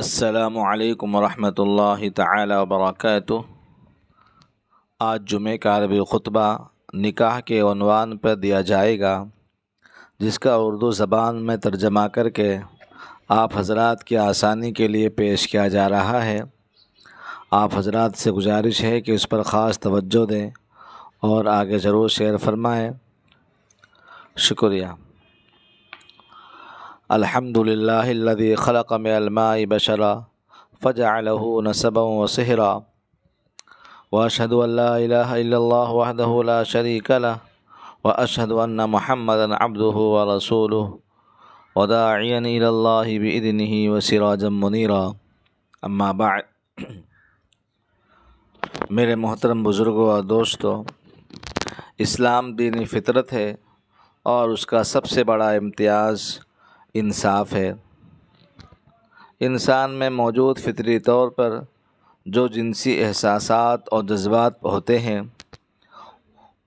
السلام علیکم ورحمۃ اللہ تعالی وبرکاتہ۔ آج جمعہ کا عربی خطبہ نکاح کے عنوان پر دیا جائے گا، جس کا اردو زبان میں ترجمہ کر کے آپ حضرات کی آسانی کے لیے پیش کیا جا رہا ہے۔ آپ حضرات سے گزارش ہے کہ اس پر خاص توجہ دیں اور آگے ضرور شیئر فرمائیں۔ شکریہ۔ الحمد للہ الذی خلق من الماء بشرا فجعلہ نسبا وصہرا واشہد ان لا الہ الا اللہ وحدہ لا شریک لہ واشہد ان محمدا عبدہ ورسولہ وداعیا الی اللہ باذنہ وسراجا منیرا۔ اما بعد، میرے محترم بزرگوں اور دوستوں، اسلام دینی فطرت ہے اور اس کا سب سے بڑا امتیاز انصاف ہے۔ انسان میں موجود فطری طور پر جو جنسی احساسات اور جذبات ہوتے ہیں،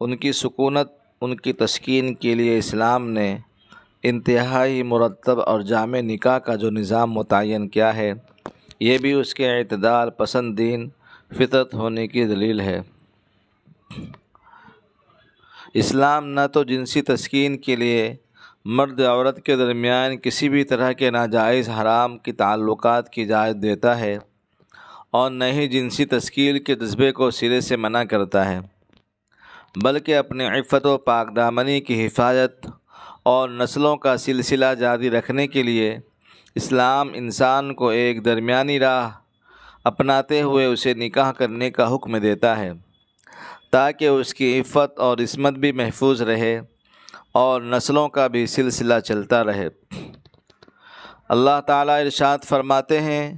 ان کی سکونت، ان کی تسکین کے لیے اسلام نے انتہائی مرتب اور جامع نکاح کا جو نظام متعین کیا ہے، یہ بھی اس کے اعتدال پسند دین فطرت ہونے کی دلیل ہے۔ اسلام نہ تو جنسی تسکین کے لیے مرد عورت کے درمیان کسی بھی طرح کے ناجائز حرام کی تعلقات کی اجازت دیتا ہے، اور نہ ہی جنسی تسکین کے جذبے کو سرے سے منع کرتا ہے، بلکہ اپنے عفت و پاک دامنی کی حفاظت اور نسلوں کا سلسلہ جاری رکھنے کے لیے اسلام انسان کو ایک درمیانی راہ اپناتے ہوئے اسے نکاح کرنے کا حکم دیتا ہے، تاکہ اس کی عفت اور عصمت بھی محفوظ رہے اور نسلوں کا بھی سلسلہ چلتا رہے۔ اللہ تعالیٰ ارشاد فرماتے ہیں،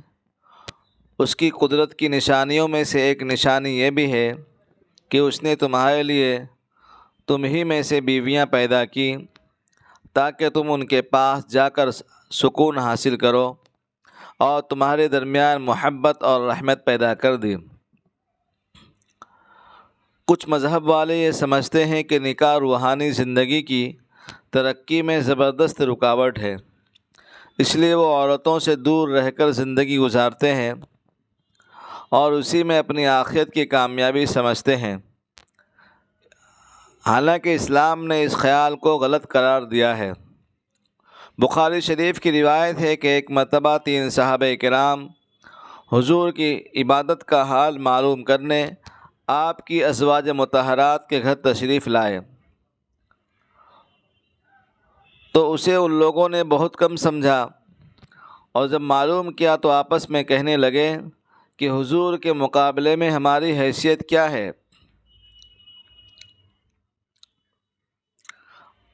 اس کی قدرت کی نشانیوں میں سے ایک نشانی یہ بھی ہے کہ اس نے تمہارے لیے تم ہی میں سے بیویاں پیدا کی تاکہ تم ان کے پاس جا کر سکون حاصل کرو، اور تمہارے درمیان محبت اور رحمت پیدا کر دی۔ کچھ مذہب والے یہ سمجھتے ہیں کہ نکاح روحانی زندگی کی ترقی میں زبردست رکاوٹ ہے، اس لیے وہ عورتوں سے دور رہ کر زندگی گزارتے ہیں اور اسی میں اپنی آخرت کی کامیابی سمجھتے ہیں۔ حالانکہ اسلام نے اس خیال کو غلط قرار دیا ہے۔ بخاری شریف کی روایت ہے کہ ایک مرتبہ 3 صحابہ کرام حضور کی عبادت کا حال معلوم کرنے آپ کی ازواج مطہرات کے گھر تشریف لائے، تو اسے ان لوگوں نے بہت کم سمجھا، اور جب معلوم کیا تو آپس میں کہنے لگے کہ حضور کے مقابلے میں ہماری حیثیت کیا ہے؟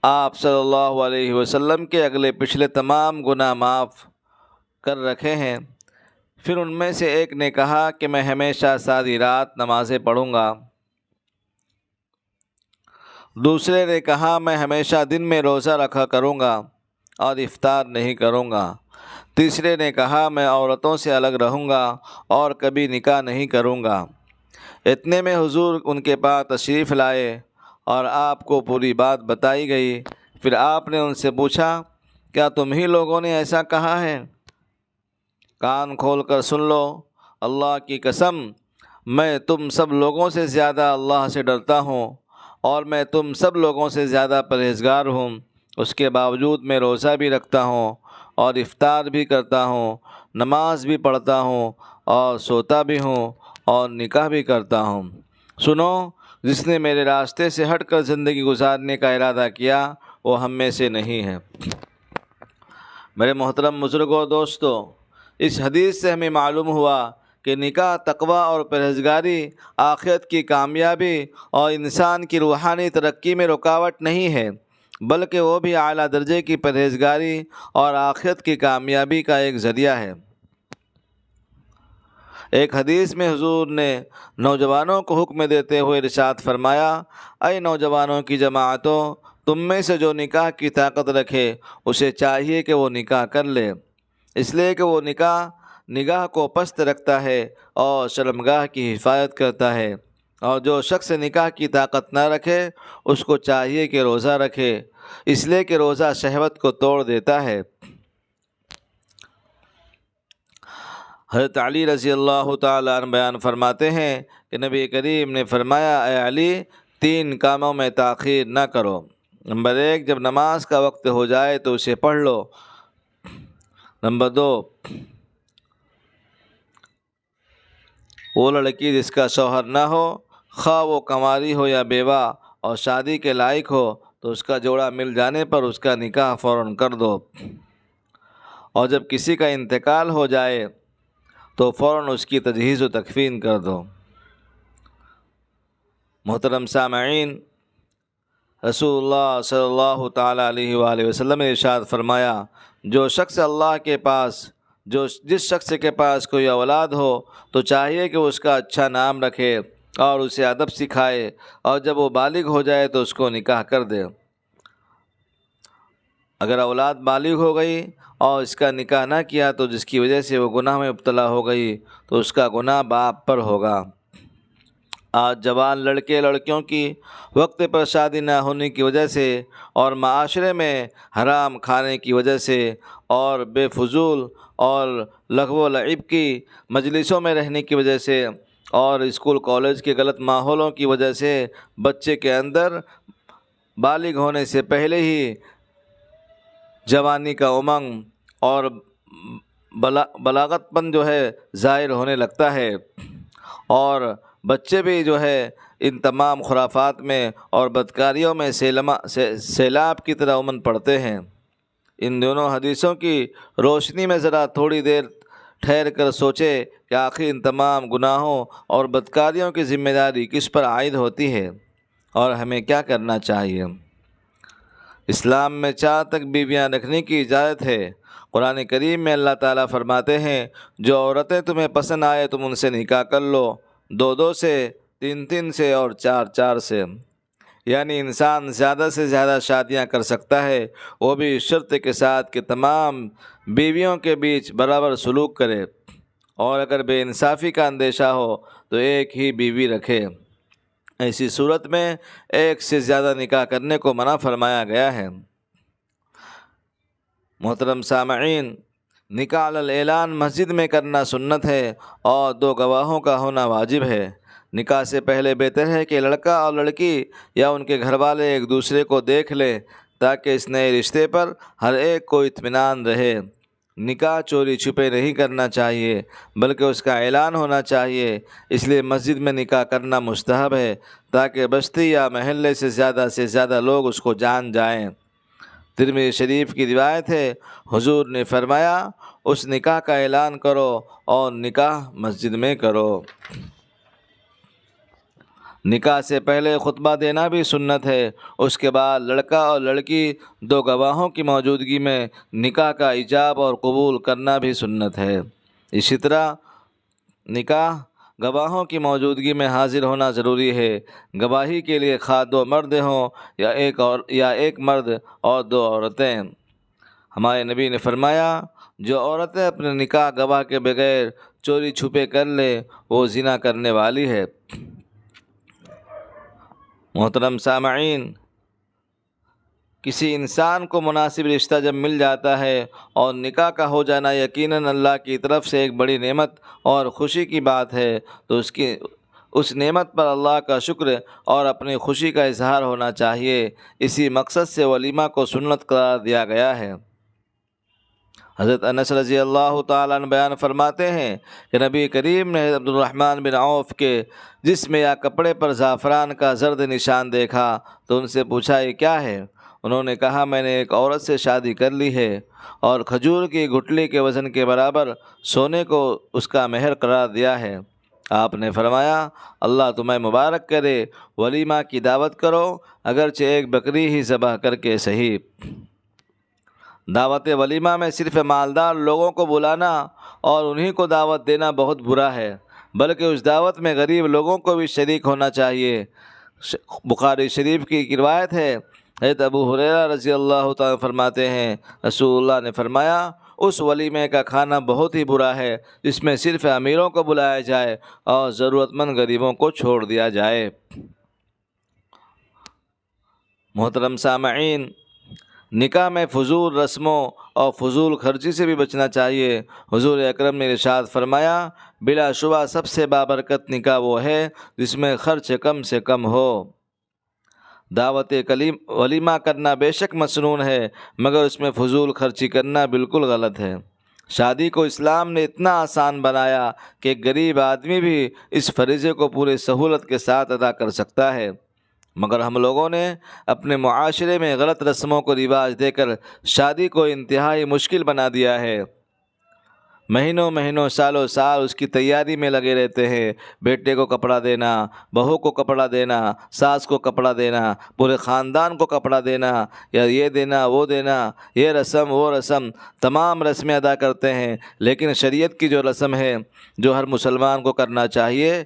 آپ صلی اللہ علیہ وسلم کے اگلے پچھلے تمام گناہ معاف کر رکھے ہیں۔ پھر ان میں سے ایک نے کہا کہ میں ہمیشہ ساری رات نمازیں پڑھوں گا۔ دوسرے نے کہا میں ہمیشہ دن میں روزہ رکھا کروں گا اور افطار نہیں کروں گا۔ تیسرے نے کہا میں عورتوں سے الگ رہوں گا اور کبھی نکاح نہیں کروں گا۔ اتنے میں حضور ان کے پاس تشریف لائے اور آپ کو پوری بات بتائی گئی۔ پھر آپ نے ان سے پوچھا، کیا تم ہی لوگوں نے ایسا کہا ہے؟ کان کھول کر سن لو، اللہ کی قسم، میں تم سب لوگوں سے زیادہ اللہ سے ڈرتا ہوں، اور میں تم سب لوگوں سے زیادہ پرہیزگار ہوں۔ اس کے باوجود میں روزہ بھی رکھتا ہوں اور افطار بھی کرتا ہوں، نماز بھی پڑھتا ہوں اور سوتا بھی ہوں اور نکاح بھی کرتا ہوں۔ سنو، جس نے میرے راستے سے ہٹ کر زندگی گزارنے کا ارادہ کیا وہ ہم میں سے نہیں ہے۔ میرے محترم بزرگوں اور دوستوں، اس حدیث سے ہمیں معلوم ہوا کہ نکاح تقویٰ اور پرہیزگاری آخرت کی کامیابی اور انسان کی روحانی ترقی میں رکاوٹ نہیں ہے، بلکہ وہ بھی اعلیٰ درجے کی پرہیزگاری اور آخرت کی کامیابی کا ایک ذریعہ ہے۔ ایک حدیث میں حضور نے نوجوانوں کو حکم دیتے ہوئے ارشاد فرمایا، اے نوجوانوں کی جماعتوں، تم میں سے جو نکاح کی طاقت رکھے اسے چاہیے کہ وہ نکاح کر لے، اس لیے کہ وہ نگاہ کو پست رکھتا ہے اور شرمگاہ کی حفاظت کرتا ہے، اور جو شخص نکاح کی طاقت نہ رکھے اس کو چاہیے کہ روزہ رکھے، اس لیے کہ روزہ شہوت کو توڑ دیتا ہے۔ حضرت علی رضی اللہ تعالیٰ عنہ بیان فرماتے ہیں کہ نبی کریم نے فرمایا، اے علی، 3 کاموں میں تاخیر نہ کرو۔ نمبر 1، جب نماز کا وقت ہو جائے تو اسے پڑھ لو۔ نمبر 2، وہ لڑکی جس کا شوہر نہ ہو، خواہ وہ کنواری ہو یا بیوہ، اور شادی کے لائق ہو، تو اس کا جوڑا مل جانے پر اس کا نکاح فوراً کر دو، اور جب کسی کا انتقال ہو جائے تو فوراً اس کی تجہیز و تکفین کر دو۔ محترم سامعین، رسول اللہ صلی اللہ تعالیٰ علیہ وآلہ وسلم نے ارشاد فرمایا، جس شخص کے پاس کوئی اولاد ہو تو چاہیے کہ اس کا اچھا نام رکھے اور اسے ادب سکھائے، اور جب وہ بالغ ہو جائے تو اس کو نکاح کر دے۔ اگر اولاد بالغ ہو گئی اور اس کا نکاح نہ کیا تو جس کی وجہ سے وہ گناہ میں مبتلا ہو گئی تو اس کا گناہ باپ پر ہوگا۔ آج جوان لڑکے لڑکیوں کی وقت پر شادی نہ ہونے کی وجہ سے، اور معاشرے میں حرام کھانے کی وجہ سے، اور بے فضول اور لغو و لعب کی مجلسوں میں رہنے کی وجہ سے، اور اسکول کالج کے غلط ماحولوں کی وجہ سے بچے کے اندر بالغ ہونے سے پہلے ہی جوانی کا امنگ اور بلاغت پن ظاہر ہونے لگتا ہے، اور بچے بھی ان تمام خرافات میں اور بدکاریوں میں سیلاب کی طرح امن پڑتے ہیں۔ ان دونوں حدیثوں کی روشنی میں ذرا تھوڑی دیر ٹھہر کر سوچے کہ آخر ان تمام گناہوں اور بدکاریوں کی ذمہ داری کس پر عائد ہوتی ہے اور ہمیں کیا کرنا چاہیے۔ اسلام میں 4 تک بیویاں رکھنے کی اجازت ہے۔ قرآن کریم میں اللہ تعالیٰ فرماتے ہیں، جو عورتیں تمہیں پسند آئے تم ان سے نکاح کر لو، 2 سے، 3 سے اور 4 سے۔ یعنی انسان زیادہ سے زیادہ شادیاں کر سکتا ہے، وہ بھی اس شرط کے ساتھ کہ تمام بیویوں کے بیچ برابر سلوک کرے، اور اگر بے انصافی کا اندیشہ ہو تو ایک ہی بیوی رکھے۔ ایسی صورت میں 1 سے زیادہ نکاح کرنے کو منع فرمایا گیا ہے۔ محترم سامعین، نکاح علی الاعلان مسجد میں کرنا سنت ہے اور 2 گواہوں کا ہونا واجب ہے۔ نکاح سے پہلے بہتر ہے کہ لڑکا اور لڑکی یا ان کے گھر والے ایک دوسرے کو دیکھ لیں تاکہ اس نئے رشتے پر ہر ایک کو اطمینان رہے۔ نکاح چوری چھپے نہیں کرنا چاہیے بلکہ اس کا اعلان ہونا چاہیے، اس لیے مسجد میں نکاح کرنا مستحب ہے تاکہ بستی یا محلے سے زیادہ لوگ اس کو جان جائیں۔ ترمذی شریف کی روایت ہے، حضور نے فرمایا، اس نکاح کا اعلان کرو اور نکاح مسجد میں کرو۔ نکاح سے پہلے خطبہ دینا بھی سنت ہے۔ اس کے بعد لڑکا اور لڑکی 2 گواہوں کی موجودگی میں نکاح کا ایجاب اور قبول کرنا بھی سنت ہے۔ اسی طرح نکاح گواہوں کی موجودگی میں حاضر ہونا ضروری ہے۔ گواہی کے لیے خواہ 2 مرد ہوں یا ایک مرد اور 2 عورتیں۔ ہمارے نبی نے فرمایا، جو عورتیں اپنے نکاح گواہ کے بغیر چوری چھپے کر لے وہ زنا کرنے والی ہے۔ محترم سامعین، کسی انسان کو مناسب رشتہ جب مل جاتا ہے اور نکاح کا ہو جانا یقیناً اللہ کی طرف سے ایک بڑی نعمت اور خوشی کی بات ہے، تو اس نعمت پر اللہ کا شکر اور اپنی خوشی کا اظہار ہونا چاہیے۔ اسی مقصد سے ولیمہ کو سنت قرار دیا گیا ہے۔ حضرت انس رضی اللہ تعالیٰ عنہ بیان فرماتے ہیں کہ نبی کریم نے عبد الرحمن بن عوف کے جسم یا کپڑے پر زعفران کا زرد نشان دیکھا تو ان سے پوچھا، یہ کیا ہے؟ انہوں نے کہا، میں نے ایک عورت سے شادی کر لی ہے اور کھجور کی گٹھلی کے وزن کے برابر سونے کو اس کا مہر قرار دیا ہے۔ آپ نے فرمایا، اللہ تمہیں مبارک کرے، ولیمہ کی دعوت کرو، اگرچہ ایک بکری ہی ذبح کر کے صحیح۔ دعوت ولیمہ میں صرف مالدار لوگوں کو بلانا اور انہی کو دعوت دینا بہت برا ہے، بلکہ اس دعوت میں غریب لوگوں کو بھی شریک ہونا چاہیے۔ بخاری شریف کی ایک روایت ہے، حضرت ابو ہریرہ رضی اللہ تعالیٰ فرماتے ہیں، رسول اللہ نے فرمایا، اس ولیمے کا کھانا بہت ہی برا ہے جس میں صرف امیروں کو بلایا جائے اور ضرورت مند غریبوں کو چھوڑ دیا جائے۔ محترم سامعین، نکاح میں فضول رسموں اور فضول خرچی سے بھی بچنا چاہیے۔ حضور اکرم نے ارشاد فرمایا، بلا شبہ سب سے بابرکت نکاح وہ ہے جس میں خرچ کم سے کم ہو۔ دعوت ولیمہ کرنا بے شک مسنون ہے، مگر اس میں فضول خرچی کرنا بالکل غلط ہے۔ شادی کو اسلام نے اتنا آسان بنایا کہ ایک غریب آدمی بھی اس فریضے کو پورے سہولت کے ساتھ ادا کر سکتا ہے، مگر ہم لوگوں نے اپنے معاشرے میں غلط رسموں کو رواج دے کر شادی کو انتہائی مشکل بنا دیا ہے۔ مہینوں سالوں سال اس کی تیاری میں لگے رہتے ہیں۔ بیٹے کو کپڑا دینا، بہو کو کپڑا دینا، ساس کو کپڑا دینا، پورے خاندان کو کپڑا دینا، یا یہ دینا وہ دینا، یہ رسم وہ رسم، تمام رسمیں ادا کرتے ہیں۔ لیکن شریعت کی جو رسم ہے، جو ہر مسلمان کو کرنا چاہیے،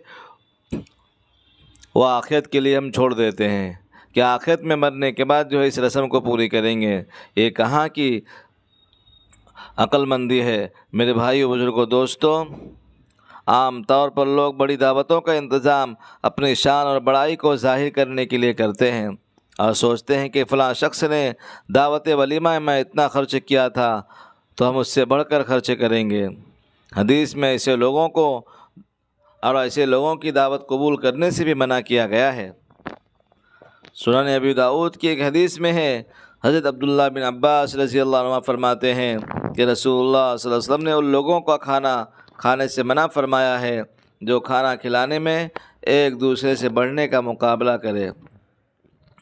وہ آخرت کے لیے ہم چھوڑ دیتے ہیں کہ آخرت میں مرنے کے بعد جو ہے اس رسم کو پوری کریں گے۔ یہ کہاں کی عقل مندی ہے؟ میرے بھائیو، بزرگوں، دوستوں، عام طور پر لوگ بڑی دعوتوں کا انتظام اپنی شان اور بڑائی کو ظاہر کرنے کے لیے کرتے ہیں اور سوچتے ہیں کہ فلاں شخص نے دعوت ولیمہ میں اتنا خرچ کیا تھا تو ہم اس سے بڑھ کر خرچ کریں گے۔ حدیث میں ایسے لوگوں کو اور ایسے لوگوں کی دعوت قبول کرنے سے بھی منع کیا گیا ہے۔ سنن ابی داؤد کی ایک حدیث میں ہے، حضرت عبداللہ بن عباس رضی اللہ عنہ فرماتے ہیں کہ رسول اللہ صلی اللہ علیہ وسلم نے ان لوگوں کا کھانا کھانے سے منع فرمایا ہے جو کھانا کھلانے میں ایک دوسرے سے بڑھنے کا مقابلہ کرے۔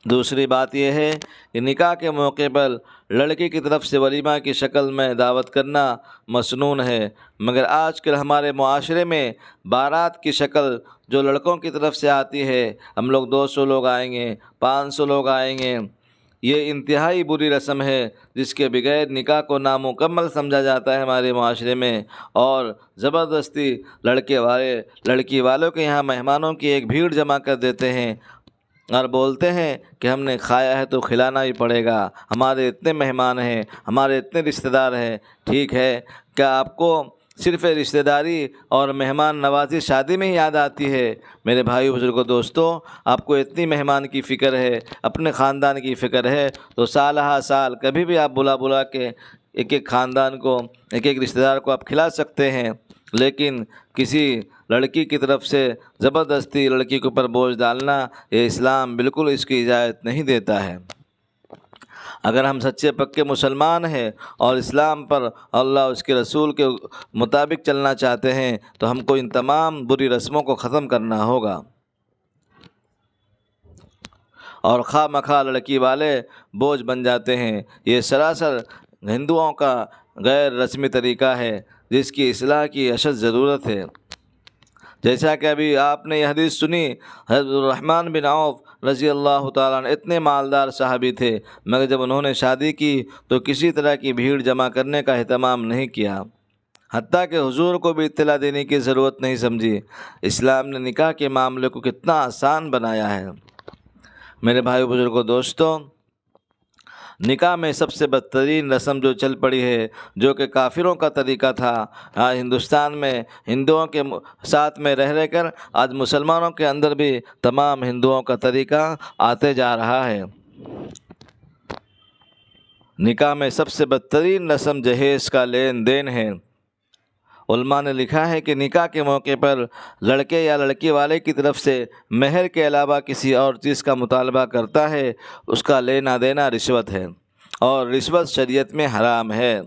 دوسری بات یہ ہے کہ نکاح کے موقع پر لڑکی کی طرف سے ولیمہ کی شکل میں دعوت کرنا مسنون ہے، مگر آج کل ہمارے معاشرے میں بارات کی شکل جو لڑکوں کی طرف سے آتی ہے، ہم لوگ 200 لوگ آئیں گے، 500 لوگ آئیں گے، یہ انتہائی بری رسم ہے جس کے بغیر نکاح کو نامکمل سمجھا جاتا ہے ہمارے معاشرے میں، اور زبردستی لڑکی والوں کے یہاں مہمانوں کی ایک بھیڑ جمع کر دیتے ہیں اور بولتے ہیں کہ ہم نے کھایا ہے تو کھلانا ہی پڑے گا، ہمارے اتنے مہمان ہیں، ہمارے اتنے رشتہ دار ہیں۔ ٹھیک ہے، کیا آپ کو صرف رشتہ داری اور مہمان نوازی شادی میں ہی یاد آتی ہے؟ میرے بھائی، بزرگوں، دوستوں، آپ کو اتنی مہمان کی فکر ہے، اپنے خاندان کی فکر ہے، تو سال ہا سال کبھی بھی آپ بلا کے ایک خاندان کو، ایک رشتہ دار کو آپ کھلا سکتے ہیں، لیکن کسی لڑکی کی طرف سے زبردستی لڑکی کے اوپر بوجھ ڈالنا، یہ اسلام بالکل اس کی اجازت نہیں دیتا ہے۔ اگر ہم سچے پکے مسلمان ہیں اور اسلام پر اللہ اس کے رسول کے مطابق چلنا چاہتے ہیں تو ہم کو ان تمام بری رسموں کو ختم کرنا ہوگا، اور خواہ مخواہ لڑکی والے بوجھ بن جاتے ہیں۔ یہ سراسر ہندوؤں کا غیر رسمی طریقہ ہے جس کی اصلاح کی اشد ضرورت ہے۔ جیسا کہ ابھی آپ نے یہ حدیث سنی، حضرت الرحمن بن عوف رضی اللہ تعالیٰ عنہ اتنے مالدار صحابی تھے، مگر جب انہوں نے شادی کی تو کسی طرح کی بھیڑ جمع کرنے کا اہتمام نہیں کیا، حتیٰ کہ حضور کو بھی اطلاع دینے کی ضرورت نہیں سمجھی۔ اسلام نے نکاح کے معاملے کو کتنا آسان بنایا ہے۔ میرے بھائی، بزرگوں، دوستوں، نکاح میں سب سے بدترین رسم جو چل پڑی ہے، جو کہ کافروں کا طریقہ تھا، ہندوستان میں ہندوؤں کے ساتھ میں رہ کر آج مسلمانوں کے اندر بھی تمام ہندوؤں کا طریقہ آتے جا رہا ہے۔ نکاح میں سب سے بدترین رسم جہیز کا لین دین ہے۔ علماء نے لکھا ہے کہ نکاح کے موقع پر لڑکے یا لڑکی والے کی طرف سے مہر کے علاوہ کسی اور چیز کا مطالبہ کرتا ہے، اس کا لینا دینا رشوت ہے، اور رشوت شریعت میں حرام ہے۔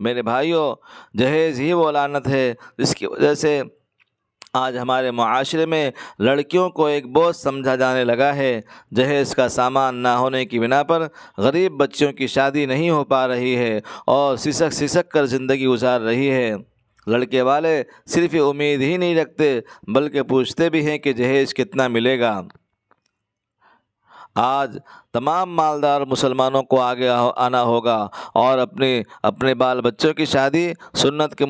میرے بھائیوں، جہیز ہی وہ لعنت ہے جس کی وجہ سے آج ہمارے معاشرے میں لڑکیوں کو ایک بوجھ سمجھا جانے لگا ہے۔ جہیز کا سامان نہ ہونے کی بنا پر غریب بچوں کی شادی نہیں ہو پا رہی ہے اور سسک کر زندگی گزار رہی ہے۔ لڑکے والے صرف امید ہی نہیں رکھتے بلکہ پوچھتے بھی ہیں کہ جہیز کتنا ملے گا۔ آج تمام مالدار مسلمانوں کو آگے آنا ہوگا اور اپنے بال بچوں کی شادی سنت کے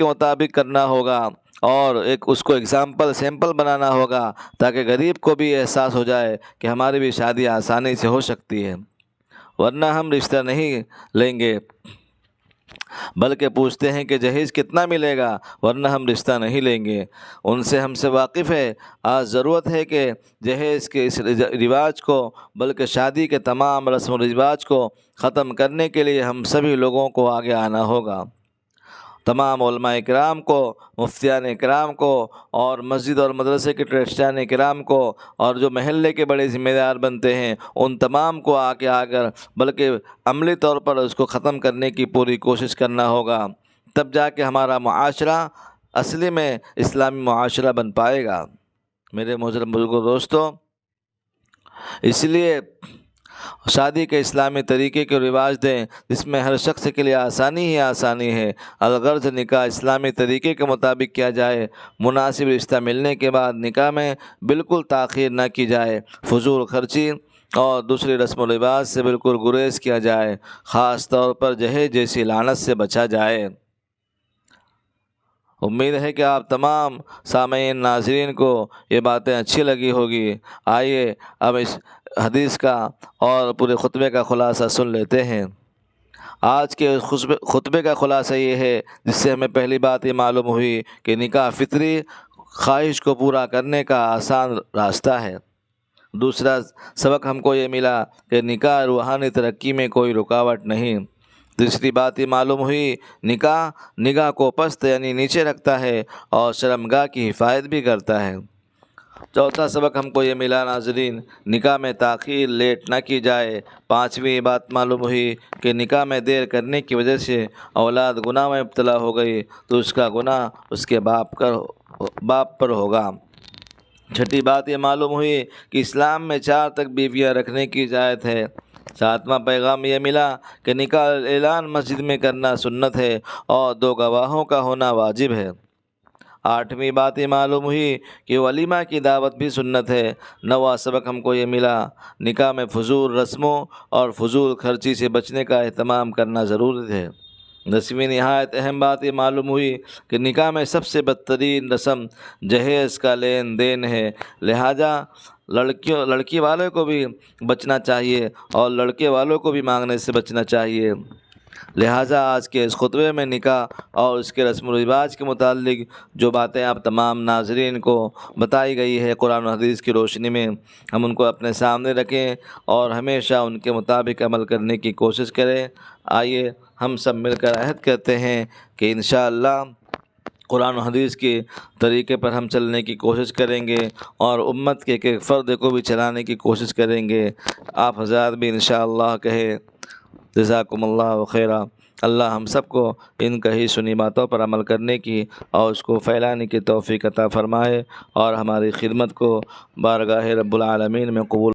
مطابق کرنا ہوگا، اور اس کو سیمپل بنانا ہوگا تاکہ غریب کو بھی احساس ہو جائے کہ ہماری بھی شادی آسانی سے ہو سکتی ہے، ورنہ ہم رشتہ نہیں لیں گے۔ بلکہ پوچھتے ہیں کہ جہیز کتنا ملے گا ورنہ ہم رشتہ نہیں لیں گے۔ ان سے ہم سے واقف ہے۔ آج ضرورت ہے کہ جہیز کے اس رواج کو بلکہ شادی کے تمام رسم و رواج کو ختم کرنے کے لیے ہم سبھی لوگوں کو آگے آنا ہوگا۔ تمام علماء کرام کو، مفتیان کرام کو اور مسجد اور مدرسے کے ٹرسٹیان کرام کو اور جو محلے کے بڑے ذمہ دار بنتے ہیں ان تمام کو آگے آ کر بلکہ عملی طور پر اس کو ختم کرنے کی پوری کوشش کرنا ہوگا، تب جا کے ہمارا معاشرہ اصلی میں اسلامی معاشرہ بن پائے گا۔ میرے محترم بزرگوں دوستو، اس لیے شادی کے اسلامی طریقے کے رواج دیں جس میں ہر شخص کے لیے آسانی ہی آسانی ہے۔ الغرض نکاح اسلامی طریقے کے مطابق کیا جائے، مناسب رشتہ ملنے کے بعد نکاح میں بالکل تاخیر نہ کی جائے، فضول خرچی اور دوسری رسم و رواج سے بالکل گریز کیا جائے، خاص طور پر جہیز جیسی لعنت سے بچا جائے۔ امید ہے کہ آپ تمام سامعین ناظرین کو یہ باتیں اچھی لگی ہوگی۔ آئیے اب اس حدیث کا اور پورے خطبے کا خلاصہ سن لیتے ہیں۔ آج کے خطبے کا خلاصہ یہ ہے، جس سے ہمیں پہلی بات یہ معلوم ہوئی کہ نکاح فطری خواہش کو پورا کرنے کا آسان راستہ ہے۔ دوسرا سبق ہم کو یہ ملا کہ نکاح روحانی ترقی میں کوئی رکاوٹ نہیں۔ تیسری بات یہ معلوم ہوئی، نکاح نگاہ کو پست یعنی نیچے رکھتا ہے اور شرمگاہ کی حفاظت بھی کرتا ہے۔ چوتھا سبق ہم کو یہ ملا ناظرین، نکاح میں تاخیر لیٹ نہ کی جائے۔ پانچویں بات معلوم ہوئی کہ نکاح میں دیر کرنے کی وجہ سے اولاد گناہ میں مبتلا ہو گئی تو اس کا گناہ اس کے باپ پر ہوگا۔ چھٹی بات یہ معلوم ہوئی کہ اسلام میں 4 تک بیویاں رکھنے کی اجازت ہے۔ ساتواں پیغام یہ ملا کہ نکاح اعلان مسجد میں کرنا سنت ہے اور 2 گواہوں کا ہونا واجب ہے۔ آٹھویں بات یہ معلوم ہوئی کہ ولیمہ کی دعوت بھی سنت ہے۔ نواں سبق ہم کو یہ ملا، نکاح میں فضول رسموں اور فضول خرچی سے بچنے کا اہتمام کرنا ضروری ہے۔ 10ویں نہایت اہم بات یہ معلوم ہوئی کہ نکاح میں سب سے بدترین رسم جہیز کا لین دین ہے، لہذا لڑکی والے کو بھی بچنا چاہیے اور لڑکے والوں کو بھی مانگنے سے بچنا چاہیے۔ لہٰذا آج کے اس خطبے میں نکاح اور اس کے رسم و رواج کے متعلق جو باتیں آپ تمام ناظرین کو بتائی گئی ہے قرآن و حدیث کی روشنی میں، ہم ان کو اپنے سامنے رکھیں اور ہمیشہ ان کے مطابق عمل کرنے کی کوشش کریں۔ آئیے ہم سب مل کر عہد کرتے ہیں کہ انشاءاللہ قرآن و حدیث کے طریقے پر ہم چلنے کی کوشش کریں گے اور امت کے ایک فرد کو بھی چلانے کی کوشش کریں گے۔ آپ حضرات بھی انشاءاللہ کہیں جزاکم اللہ خیرا۔ اللہ ہم سب کو ان کہی سنی باتوں پر عمل کرنے کی اور اس کو پھیلانے کی توفیق عطا فرمائے اور ہماری خدمت کو بارگاہ رب العالمین میں قبول